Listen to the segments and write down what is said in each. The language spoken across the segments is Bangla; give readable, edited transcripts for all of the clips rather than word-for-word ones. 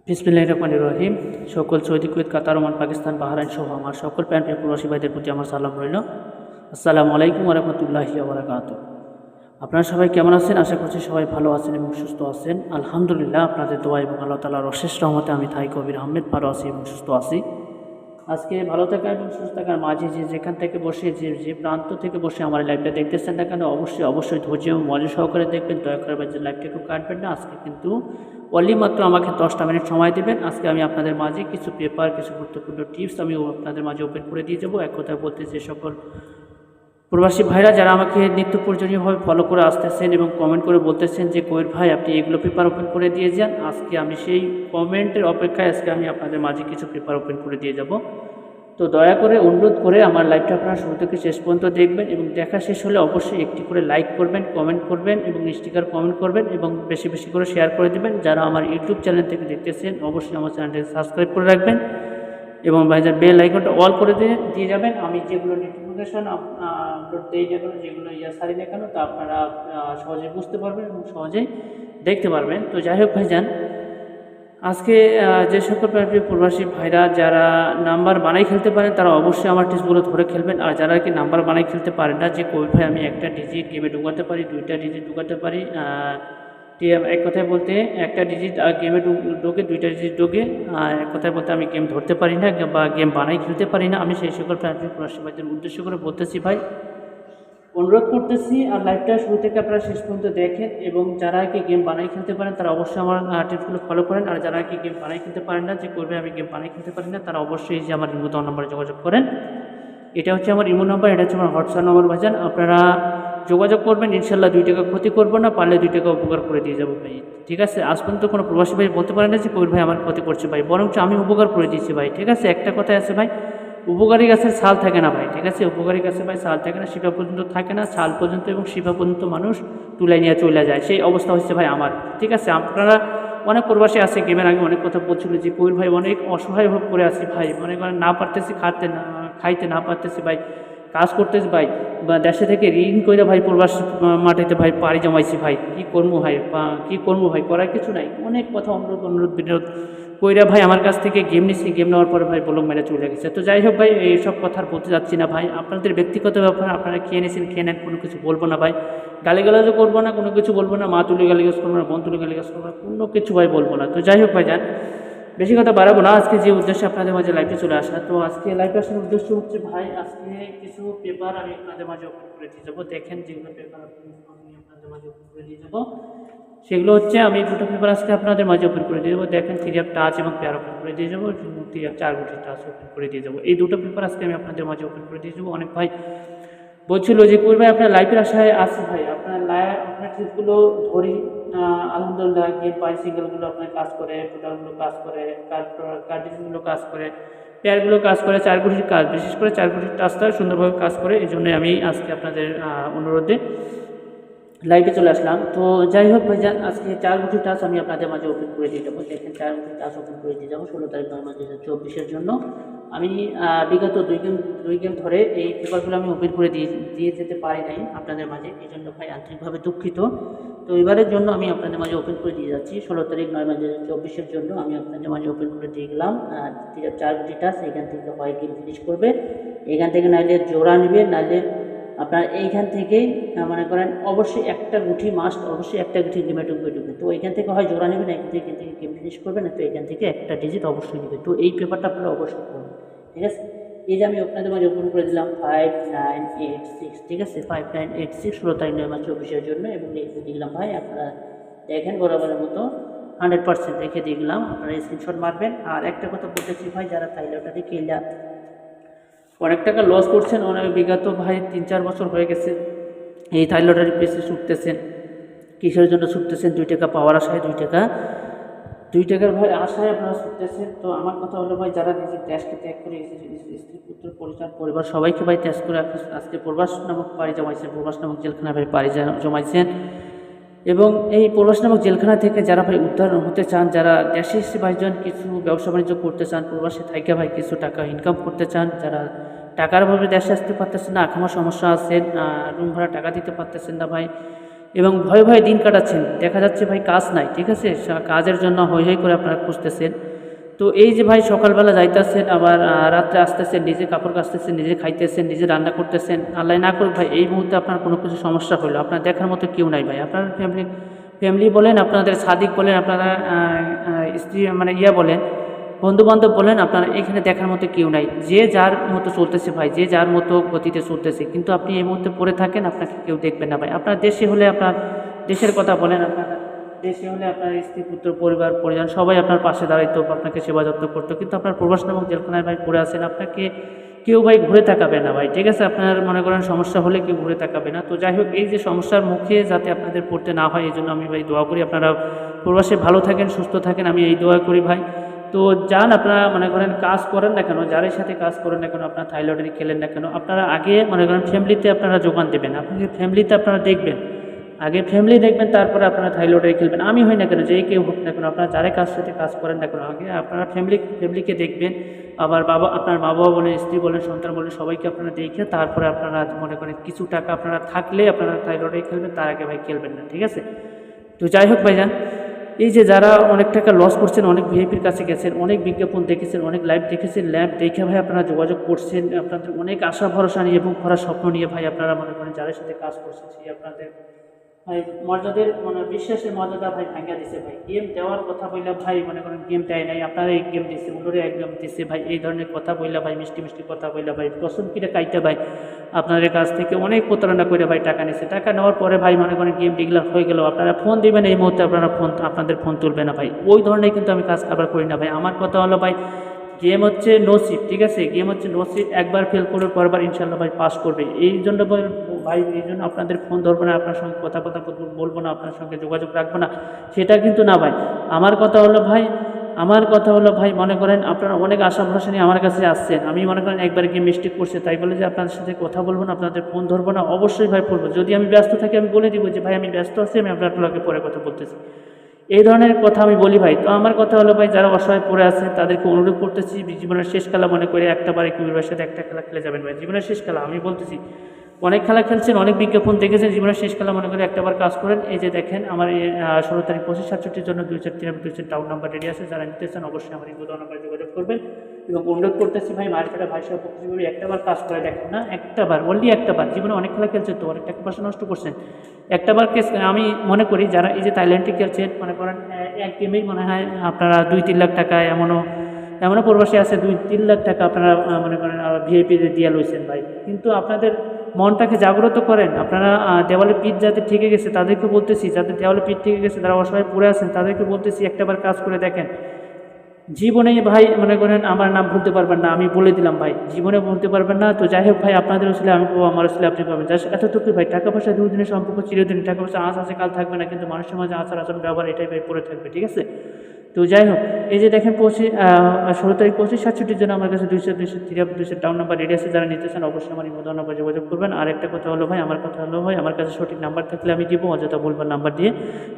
বিসমিল্লাহির রহমানির রহিম। সকল সৌদি, কুয়েত, কাতার, ওমান, পাকিস্তান, বাহরাইন সহ আমার সকল প্রাণপ্রিয় প্রবাসী ভাইদের প্রতি আমার সালাম রইল। আসসালামু আলাইকুম ওয়া রাহমাতুল্লাহি ওয়া বারাকাতুহু। আপনারা সবাই কেমন আছেন? আশা করছি সবাই ভালো আছেন এবং সুস্থ আছেন। আলহামদুলিল্লাহ, আপনাদের দোয়া এবং আল্লাহ তাআলার অশেষ রহমতে আমি থাই কবির আহমেদ ভালো আছি এবং সুস্থ আছি। আজকে ভালো থাকা এবং সুস্থ থাকার মাঝে যেখান থেকে বসে যে প্রান্ত থেকে বসে আমার লাইভটা দেখতেছেন না কেন, অবশ্যই ধৈর্য এবং মনোযোগ সহকারে দেখবেন। দয়া করে যে লাইভটা একটু কাটবেন না। আজকে কিন্তু অনলি মাত্র আমাকে 10টা মিনিট সময় দেবেন। আজকে আমি আপনাদের মাঝে কিছু পেপার, কিছু গুরুত্বপূর্ণ টিপস আমি আপনাদের মাঝে ওপেন করে দিয়ে যাবো। এক কথায় বলতে, যে সকল প্রবাসী ভাইরা যারা আমাকে নিত্য প্রয়োজনীয়ভাবে ফলো করে আসতেছেন এবং কমেন্ট করে বলতেছেন যে কোয়েল ভাই আপনি এগুলো পেপার ওপেন করে দিয়ে যান, আজকে আমি সেই কমেন্টের অপেক্ষায় আজকে আমি আপনাদের মাঝে কিছু পেপার ওপেন করে দিয়ে যাব। তো দয়া করে অনুরোধ করে আমার লাইভটা আপনারা শুরু থেকে শেষ পর্যন্ত দেখবেন এবং দেখা শেষ হলে অবশ্যই একটি করে লাইক করবেন, কমেন্ট করবেন এবং স্টিকার কমেন্ট করবেন এবং বেশি বেশি করে শেয়ার করে দেবেন। যারা আমার ইউটিউব চ্যানেল থেকে দেখতেছেন অবশ্যই আমার চ্যানেলটাকে সাবস্ক্রাইব করে রাখবেন এবং ভাইজার বেল আইকনটা অল করে দিয়ে যাবেন। আমি যেগুলো নোটিফিকেশন আপলোড দিই না কেন, যেগুলো সারি না কেন, তা আপনারা সহজেই বুঝতে পারবেন এবং সহজেই দেখতে পারবেন। তো যাই হোক ভাইজান, আজকে যে সকল প্রবাসী ভাইরা যারা নাম্বার বানাই খেলতে পারেন তারা অবশ্যই আমার টিপসগুলো ধরে খেলবেন। আর যারা কি নাম্বার বানাই খেলতে পারেন না, যে কোয়েল ভাই আমি একটা ডিজিট গেমে ঢুকাতে পারি, 2টা ডিজিট ঢুকাতে পারি, এক কথায় বলতে একটা ডিজিট গেমে ঢোকে, 2টা ডিজিট ঢোকে, এক কথায় বলতে আমি গেম ধরতে পারি না বা গেম বানাই খেলতে পারি না। আমি সেই সকল প্রবাসী ভাইদের উদ্দেশ্য করে বলতেছি, ভাই অনুরোধ করতেছি আর লাইভটা শুরু থেকে আপনারা শেষ পর্যন্ত দেখেন এবং যারা কি গেম বানাই খেলতে পারেন তারা অবশ্যই আমার টিপসগুলো ফলো করেন। আর যারা কি গেম বানাই খেলতে পারেন না, যে করবে আমি গেম বানাই খেলতে পারি না, তারা অবশ্যই যে আমার ইমো নাম্বারে যোগাযোগ করেন। এটা হচ্ছে আমার ইমো নাম্বার, এটা হচ্ছে আমার হোয়াটসঅ্যাপ নাম্বার ভাইজান। আপনারা যোগাযোগ করবেন, ইনশাল্লাহ 2 টাকা ক্ষতি করবো না, পারলে 2 টাকা উপকার করে দিয়ে যাবো ভাই। ঠিক আছে, আজ পর্যন্ত কোনো প্রবাসী ভাই বলতে পারেন না যে কবির ভাই আমার ক্ষতি করছে ভাই, বরঞ্চ আমি উপকার করে দিয়েছি ভাই। ঠিক আছে, একটা কথাই আছে ভাই, উপকারী গাছের ছাল থাকে না ভাই। ঠিক আছে, উপকারী গাছে ভাই ছাল থাকে না, শিফা পর্যন্ত থাকে না, ছাল পর্যন্ত এবং শিফা পর্যন্ত মানুষ তুলে নিয়ে চলে যায়। সেই অবস্থা হচ্ছে ভাই আমার। ঠিক আছে, আপনারা অনেক প্রবাসী আছে, গেমের আগে অনেক কথা বলছিল যে কবির ভাই অনেক অসহায় ভাব করে আছি ভাই, মনে করেন না পারতেছি খাইতে না পারতেছি ভাই, কাজ করতেছি ভাই, বা দেশে থেকে ঋণ করে ভাই প্রবাস মাটিতে ভাই পাড়ি জমাইছি ভাই, কি করবো ভাই, করার কিছু নাই। অনেক কথা অনুরোধ বিনোদ কইরা ভাই আমার কাছ থেকে গেম নিচ্ছি, গেম নেওয়ার পরে ভাই বলক মেরে চলে গেছে। তো যাই হোক ভাই, এইসব কথা আর বলতে যাচ্ছি না ভাই, আপনাদের ব্যক্তিগত ব্যাপার, আপনারা খেয়ে নিয়েছেন, খেয়ে নেন, কোনো কিছু বলবো না ভাই, গালিগালাজও করবো না, কোনো কিছু বলবো না, মা তুলে গালিগাজ করবো না, বোন তুলে গালিগাজ করবো না, কোনো কিছু ভাই বলবো না। তো যাই হোক ভাই যান, বেশি কথা বাড়াবো না। আজকে যে উদ্দেশ্যে আপনাদের মাঝে লাইভে চলে আসা, তো আজকে লাইভে আসার উদ্দেশ্য হচ্ছে ভাই, আজকে কিছু পেপার আমি আপনাদের মাঝে ওপেন করে দিয়ে যাবো। দেখেন যেগুলো পেপার আমি আপনাদের মাঝে ওপেন করে দিয়ে যাবো, সেগুলো হচ্ছে আমি 2টা পেপার আজকে আপনাদের মাঝে ওপেন করে দিয়ে যাবো। দেখেন 3 টাচ এবং পেয়ার ওপেন করে দিয়ে যাবো, 4 গুটি টাচ ওপেন করে দিয়ে যাবো। এই 2টা পেপার আজকে আমি আপনাদের মাঝে ওপেন করে দিয়ে যাবো। অনেক ভাই বলছিল যে কোন ভাই আপনার লাইভের আশায় আছে ভাই, আপনার ট্রিপগুলো ধরি, আলহামদুলিল্লাহ গেম পাই, সিঙ্গেলগুলো আপনার কাজ করে, টোটালগুলো কাজ করে, কার্ডিজগুলো কাজ করে, পেয়ারগুলো কাজ করে, 4 গুটির কাজ, বিশেষ করে 4 গুটির টাচটা সুন্দরভাবে কাজ করে। এই জন্যই আমি আজকে আপনাদের অনুরোধে লাইভে চলে আসলাম। তো যাই হোক ভাইজান, আজকে 4 গুটি টাচ আমি আপনাদের মাঝে ওপেন করে দিয়ে যাবো। দেখেন 4 গুটি টাচ ওপেন করে দিয়ে যাবো 16 তারিখ 9 মাস 2024 জন্য। আমি বিগত 2 গেম ধরে এই পেপারগুলো আমি ওপেন করে দিয়ে যেতে পারি নাই আপনাদের মাঝে, এই জন্য ভাই আন্তরিকভাবে দুঃখিত। তো এবারের জন্য আমি আপনাদের মাঝে ওপেন করে দিয়ে যাচ্ছি 16 তারিখ 9 মাস 2024 জন্য আমি আপনাদের মাঝে ওপেন করে দিয়ে গেলাম 4 গুটি টাচ। এখান থেকে হয় গেম ফিনিশ করবে, এখান থেকে নাইলে জোড়া নেবে, নাইলে আপনার এইখান থেকেই মনে করেন অবশ্যই একটা গুটি মাস্ট, অবশ্যই একটা গুটি গেমে ঢুকবে। তো এইখান থেকে হয় জোড়া নেবেন, এখান থেকে গেম ফিনিশ করবেন, তো এখান থেকে একটা ডিজিট অবশ্যই নেবে। তো এই পেপারটা আপনারা অবশ্যই করবেন। ঠিক আছে, এই যে আমি আপনাদের মাঝে ওপেন করে দিলাম 5986। ঠিক আছে, 5986 16 তারিখ 9 মাস 24 জন্য এবং লিখে দিলাম ভাই। আপনারা দেখেন বরাবরের মতো 100% রেখে দিয়ে গেলাম, আপনারা স্ক্রিনশট মারবেন। আর একটা কথা বলতেছি ভাই, যারা থাইল্যান্ডে খেলা অনেক টাকা লস করছেন, অনেক বিগত ভাই 3-4 বছর হয়ে গেছে এই থাইল্যান্ডের পেছে ছুটতেছেন, কিসের জন্য ছুটতেছেন? 2 টাকা পাওয়ার আশায়, 2 টাকার ভাই আশায় আপনারা ছুটতেছেন। তো আমার কথা হলো ভাই, যারা নিজের দেশকে ত্যাগ করে স্ত্রী পুত্র পরিবার সবাইকে ভাই ত্যাগ করে আজকে প্রবাস নামক পাড়ি জমাইছেন, প্রবাস নামক জেলখানা ভাই পাড়ি জমাইছেন। এবং এই প্রবাস নামক জেলখানা থেকে যারা ভাই উদ্ধার হতে চান, যারা দেশে এসে ভাইজন কিছু ব্যবসা বাণিজ্য করতে চান, প্রবাসে থাইকা ভাই কিছু টাকা ইনকাম করতে চান, যারা টাকার অভাবে দেশে আসতে পারতেছেন না, আখামা সমস্যা আছেন, রুম ভাড়া টাকা দিতে পারতেছেন না ভাই, এবং ভয়ে ভয়ে দিন কাটাচ্ছেন, দেখা যাচ্ছে ভাই কাজ নাই, ঠিক আছে, কাজের জন্য হৈ হৈ করে আপনারা খুঁজতেছেন। তো এই যে ভাই সকালবেলা যাইতেছেন, আবার রাত্রে আসতেছেন, নিজে কাপড় কাচতেছেন, নিজে খাইতেছেন, নিজে রান্না করতেছেন, আল্লাহ না করুক ভাই এই মুহূর্তে আপনার কোনো কিছু সমস্যা হলো, আপনার দেখার মতো কেউ নাই ভাই, আপনার ফ্যামিলি বলেন, আপনাদের সাদিক বলেন, আপনারা স্ত্রী মানে বলেন, বন্ধুবান্ধব বলেন, আপনারা এখানে দেখার মতো কেউ নাই, যে যার মতো চলতেছে ভাই, যে যার মতো গতিতে চলতেছে, কিন্তু আপনি এই মুহূর্তে পড়ে থাকেন, আপনাকে কেউ দেখবেন না ভাই। আপনার দেশে হলে আপনার দেশের কথা বলেন, আপনার দেশে হলে আপনার স্ত্রী পুত্র পরিবার পরিজন সবাই আপনার পাশে দাঁড়াইতো, আপনাকে সেবা যত্ন করতো, কিন্তু আপনার প্রবাস নামক জেলখানায় ভাই পড়ে আছেন, আপনাকে কেউ ভাই ঘুরে তাকাবে না ভাই, ঠিক আছে, আপনার মনে করেন সমস্যা হলে কেউ ঘুরে তাকাবে না। তো যাই হোক, এই যে সমস্যার মুখে যাতে আপনাদের পড়তে না হয়, এই জন্য আমি ভাই দোয়া করি আপনারা প্রবাসে ভালো থাকেন, সুস্থ থাকেন, আমি এই দোয়া করি ভাই। তো যান, আপনারা মনে করেন কাজ করেন না কেন, যারের সাথে কাজ করেন না কেন, আপনার থাইলয়েডের খেলেন না কেন, আপনারা আগে মনে করেন ফ্যামিলিতে আপনারা যোগান দেবেন, আপনাদের ফ্যামিলিতে আপনারা দেখবেন, আগে ফ্যামিলি দেখবেন, তারপরে আপনারা থাইলয়েডের খেলবেন। আমি হই না কেন, যেই কেউ হোক না কেন, আপনারা যারে কাজ সাথে কাজ করেন না কেন, আগে আপনারা ফ্যামিলিকে দেখবেন, আবার আপনার মা বাবা বলেন, স্ত্রী বলেন, সন্তান বলেন, সবাইকে আপনারা দেখে তারপরে আপনারা মনে করেন কিছু টাকা আপনারা থাকলে আপনারা থাইলয়েডে খেলবেন, তার আগে ভাই খেলবেন না, ঠিক আছে। তো যাই হোক ভাইজান, এই যে যারা অনেক টাকা লস করছেন, অনেক ভিআইপির কাছে গেছেন, অনেক বিজ্ঞাপন দেখেছেন, অনেক লাইভ দেখেছেন, ল্যাব দেখে ভাই আপনারা যোগাযোগ করছেন, আপনাদের অনেক আশা ভরসা নিয়ে এবং ভরা স্বপ্ন নিয়ে ভাই আপনারা মনে করেন যাদের সাথে কাজ করছেন, সেই আপনাদের ভাই মর্যাদার মানে বিশ্বাসের মর্যাদা ভাই ভাঙিয়া দিছে ভাই। গেম দেওয়ার কথা বললে ভাই মনে করেন গেম দেয় নাই, আপনারা এই গেম দিচ্ছে, অন্যরে এক গেম দিচ্ছে ভাই, এই ধরনের কথা বললে ভাই, মিষ্টি মিষ্টি কথা বললে ভাই, কসম কিনে কাইটা ভাই আপনাদের কাছ থেকে অনেক প্রতারণা করে ভাই টাকা নিচ্ছে। টাকা নেওয়ার পরে ভাই মনে করেন গেম ডিক্লার হয়ে গেল, আপনারা ফোন দিবেন, এই মুহূর্তে আপনাদের ফোন তুলবে না ভাই, ওই ধরনের কিন্তু আমি কাজ কারবার করি না ভাই। আমার কথা হলো ভাই, গেম হচ্ছে নসিব, ঠিক আছে, গেম হচ্ছে নসিব, একবার ফেল করলে পরবার ইনশাল্লাহ ভাই পাস করবে। এই জন্য ভাই, এই জন্য আপনাদের ফোন ধরবো না, আপনার সঙ্গে কথা বলবো না, আপনার সঙ্গে যোগাযোগ রাখবো না, সেটা কিন্তু না ভাই। আমার কথা হলো ভাই মনে করেন আপনারা অনেক আশা ভরসা নিয়ে আমার কাছে আসছেন, আমি মনে করেন একবার গিয়ে মিস্টেক করছে, তাই বলে যে আপনাদের সাথে কথা বলবো না, আপনাদের ফোন ধরবো না, অবশ্যই ভাই বলবো। যদি আমি ব্যস্ত থাকি আমি বলে দিব যে ভাই আমি ব্যস্ত আছি, আমি আপনার পরে কথা বলতেছি, এই ধরনের কথা আমি বলি ভাই। তো আমার কথা হলো ভাই, যারা অসহায় পড়ে আছেন তাদেরকে অনুরোধ করতেছি, জীবনের শেষ খেলা মনে করে একটা বারে কুমিরের সাথে একটা খেলা খেলে যাবেন ভাই, জীবনের শেষ খেলা আমি বলতেছি। অনেক খেলা খেলছেন, অনেক বিজ্ঞাপন দেখেছেন, জীবনের শেষ খেলা মনে করে একটাবার কাজ করেন। এই যে দেখেন আমার 16 তারিখ 2567 জন্য 243 টাউন নাম্বার রেডি আছে, যারা নিতে চান অবশ্যই আমার এই নাম্বারে যোগাযোগ করবেন। এবং অনুরোধ করতেছি ভাই, মার্কেটে ভাই সব প্রতিযোগী একটাবার কাজ করে দেখেন না, একটাবার, অনলি একটাবার, জীবনে অনেক খেলা খেলছেন তো অনেক টাকা পয়সা নষ্ট করছেন, একটাবার কেস আমি মনে করি যারা এই যে থাইল্যান্ডে খেলছেন মনে করেন এক গেমেই মনে হয় আপনারা 2-3 লাখ টাকা, এমনও প্রবাসী আছে 2-3 লাখ টাকা আপনারা মনে করেন ভিআইপি দিয়ে লইছেন ভাই। কিন্তু আপনাদের মনটাকে জাগ্রত করেন, আপনারা দেওয়ালে পিঠ যাদের ঠেকে গেছে তাদেরকে বলতেছি, যাদের দেওয়ালে পিঠ ঠেকে গেছে, যারা অসহায় পড়ে আছেন তাদেরকে বলতেছি একটাবার কাজ করে দেখেন, জীবনে ভাই মনে করেন আমার নাম ভুলতে পারবেন না, আমি বলে দিলাম ভাই, জীবনে ভুলতে পারবেন না। তো যাই হোক ভাই, আপনাদের আসলে আমি পাবো, আমার আসলে আপনি পাবেন, যা এতটুকু ভাই। টাকা পয়সা দুদিনের সম্পর্ক চিরদিন, টাকা পয়সা আজ আছে কাল থাকবে না, কিন্তু মানুষের মাঝে আচার আচরণ ব্যবহার এটাই ভাই পড়ে থাকবে, ঠিক আছে। তো যাই হোক, এই যে দেখেন 16 তারিখ 2567 জন্য আমার কাছে 200 টাউন নাম্বার রেডি আছে, যারা নিতে চান অবশ্যই আমার ইমো নাম্বার যোগাযোগ করবেন। আর একটা কথা হলো ভাই, আমার কথা হলো ভাই, আমার কাছে সঠিক নাম্বার থাকলে আমি দিব, অযথা ভুলবার নাম্বার দিয়ে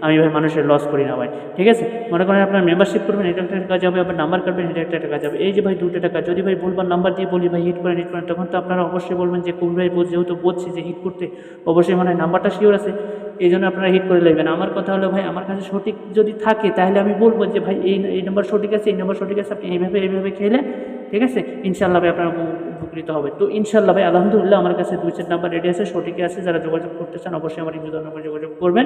আমি ভাই মানুষের লস করি না ভাই, ঠিক আছে। মনে করেন আপনার মেম্বারশিপ করবেন, এটা একটা কাজ হবে, আবার নাম্বার কাটবেন, এটা একটা কাজ হবে। এই যে ভাই 2টা টাকা, যদি ভাই ভুলবার নাম্বার দিয়ে বলি ভাই হিট করেন, তখন তো আপনারা অবশ্যই বলবেন যে কোন ভাই যেহেতু বলছি যে হিট করতে, অবশ্যই মানে নাম্বারটা শিওর আছে, এই জন্য আপনারা হিট করে নেবেন। আমার কথা হলো ভাই, আমার কাছে সঠিক যদি থাকে তাহলে আমি বলবো যে ভাই এই নাম্বার সঠিক আছে, এই নাম্বার সঠিক আছে, আপনি এইভাবে খেলেন, ঠিক আছে, ইনশাল্লাহ ভাই আপনারা উপকৃত হবে। তো ইনশাল্লাহ ভাই আলহামদুলিল্লাহ আমার কাছে 2 নাম্বার রেডি আছে, সঠিকই আছে, যারা যোগাযোগ করতে চান অবশ্যই আমার ইমো নাম্বার যোগাযোগ করবেন,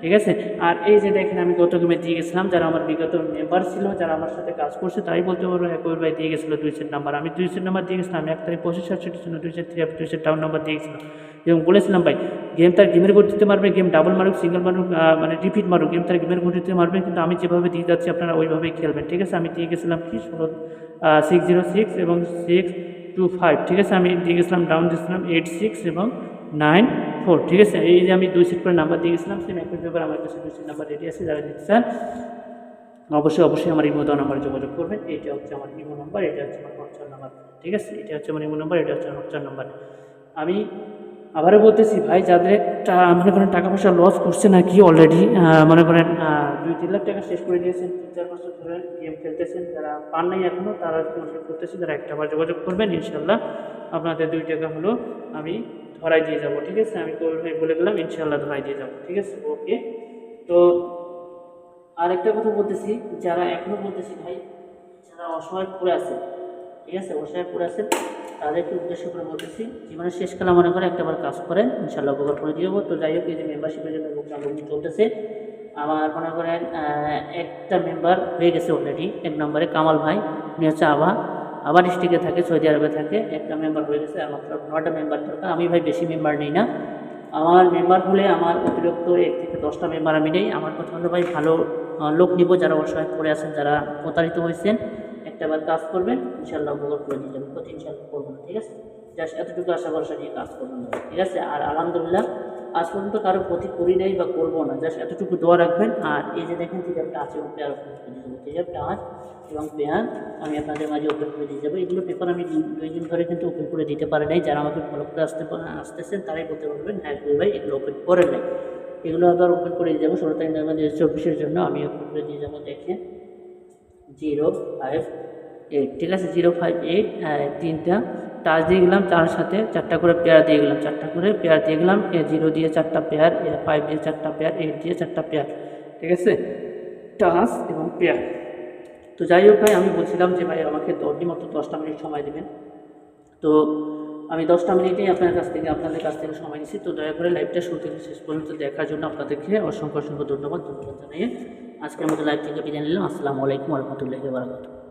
ঠিক আছে। আর এই যে দেখেন আমি গত গেমে দিয়ে গেছিলাম, যারা আমার বিগত মেম্বার ছিল, যারা আমার সাথে কাজ করছে, তাই বলতে পারবো একবার ভাই দিয়ে গেছিলো 2 নাম্বার, আমি 2 নাম্বার দিয়ে গেছিলাম, 1 তারিখ 2567 জন্য 2 টাউন নাম্বার দিয়ে গেছিলাম, এবং বলেছিলাম ভাই গেম তার গেমের গতিতে মারবে, গেম ডাবল মারুক, সিঙ্গেল মারুক, মানে রিপিট মারুক, গেম তার গেমের গতিতে মারবে, কিন্তু আমি যেভাবে দিয়ে যাচ্ছি আপনারা ওইভাবেই খেলবেন, ঠিক আছে। আমি দিয়ে গেছিলাম কি 606 এবং 625, ঠিক আছে, আমি দিয়ে গেছিলাম ডাউন দিয়েছিলাম 86 এবং 94, ঠিক আছে। এই যে আমি 2 সেট করে নাম্বার দিয়ে গেছিলাম, সেম একই ব্যাপার, আমার কাছে 2 সেট নাম্বার রেডি আছে, যারা দিতে চান অবশ্যই আমার ইমো নাম্বার যোগাযোগ করবেন। এটা হচ্ছে আমার ইমো নাম্বার, এটা হচ্ছে আমার হোয়াটসঅ্যাপ নাম্বার, ঠিক আছে, এটা হচ্ছে আমার ইমো নাম্বার, এটা হচ্ছে আমার হোয়াটসঅ্যাপ নাম্বার। আমি আবারও বলতেছি ভাই, যাদের মনে করেন টাকা পয়সা লস করছে নাকি অলরেডি, মনে করেন 2-3 লাখ টাকা শেষ করে দিয়েছেন, 3-4 বছর ধরে গেম খেলতেছেন, যারা পান নাই এখনও তারা অনুরোধ করতেছি, যারা একটাবার যোগাযোগ করবেন, ইনশাল্লাহ আপনাদের 2 টাকা হলো আমি ধরাই দিয়ে যাবো, ঠিক আছে। আমি কবির ভাই বলে গেলাম, ইনশাল্লাহ ধরাই দিয়ে যাবো, ঠিক আছে। ওকে। তো আরেকটা কথা বলতেছি, যারা এখনো বলতেছি ভাই, যারা অসহায় পড়ে আছে, ঠিক আছে, অসহায় পড়ে আছে, তাদেরকে উদ্দেশ্য করে বলতেছি, জীবনের শেষকালে মনে করে একটাবার কাজ করেন, ইনশাল্লাহ উপকার করে দিয়ে যাবো। তো যাই হোক, এই যে মেম্বারশিপের জন্য বুকিং চলতেছে। আমার মনে করেন একটা মেম্বার হয়ে গেছে অলরেডি, 1 নম্বরে কামাল ভাই, উনি হচ্ছে আবার ডিস্ট্রিক্টে থাকে, সৌদি আরবে থাকে। একটা মেম্বার হয়ে গেছে, আর মাত্র 9টা মেম্বার দরকার। আমি ভাই বেশি মেম্বার নেই না, আমার মেম্বার হলে আমার অতিরিক্ত 1 থেকে 10টা মেম্বার আমি নেই। আমার কথা হলো ভাই, ভালো লোক নিব, যারা অসহায় পড়ে আছেন, যারা প্রতারিত হয়েছেন, একটাবার কাজ করবেন, ইনশাল্লাহ উপকার করে দিয়ে যাবেন, ক্ষতি ইনশাল্লাহ করবো না, ঠিক আছে। জাস্ট এতটুকু আশা ভরসা নিয়ে কাজ করবেন, ঠিক আছে। আর আলহামদুলিল্লাহ আজ পর্যন্ত কারো ক্ষতি করি নাই বা করবো না, জাস্ট এতটুকু দোয়া রাখবেন। আর এই যে দেখেন তেজাবটা আছে এবং পেয়ার ওপেন করে দিয়ে যাবো, তেজাবটা আজ এবং পেয়ার আমি আপনাদের মাঝে ওপেন করে দিয়ে যাবো। এগুলো পেপার আমি 2 দিন ধরে কিন্তু ওপেন করে দিতে পারি নাই। যারা আমাকে ফলো করে আসতেছেন তারাই বলতে পারবেন, হ্যাঁ ভাই এগুলো ওপেন করেন নাই। এগুলো আবার ওপেন করে দিয়ে যাবো 16 তারিখ 2024 জন্য আমি ওপেন করে দিয়ে যাবো। দেখেন 058, ঠিক আছে, 058, 3টা টাচ দিয়ে গেলাম, 4 সাথে 4টা করে পেয়ার দিয়ে গেলাম, 4টা করে পেয়ার দিয়ে গেলাম। 0 দিয়ে 4টা পেয়ার, 5 দিয়ে 4টা পেয়ার, 8 দিয়ে 4টা পেয়ার, ঠিক আছে, টাচ এবং পেয়ার। তো যাই হোক ভাই, আমি বলছিলাম যে ভাই আমাকে মাত্র 10টা মিনিট সময় দেবেন। তো আমি 10টা মিনিটেই আপনাদের কাছ থেকে সময় নিচ্ছি। তো দয়া করে লাইভটা শুরু থেকে শেষ পর্যন্ত দেখার জন্য আপনাদেরকে অসংখ্য ধন্যবাদ জানিয়ে আজকের মতো লাইভ থেকে বিদায় নিলাম। আসসালামু আলাইকুম ওয়া রাহমাতুল্লাহি ওয়া বারাকাতুহু।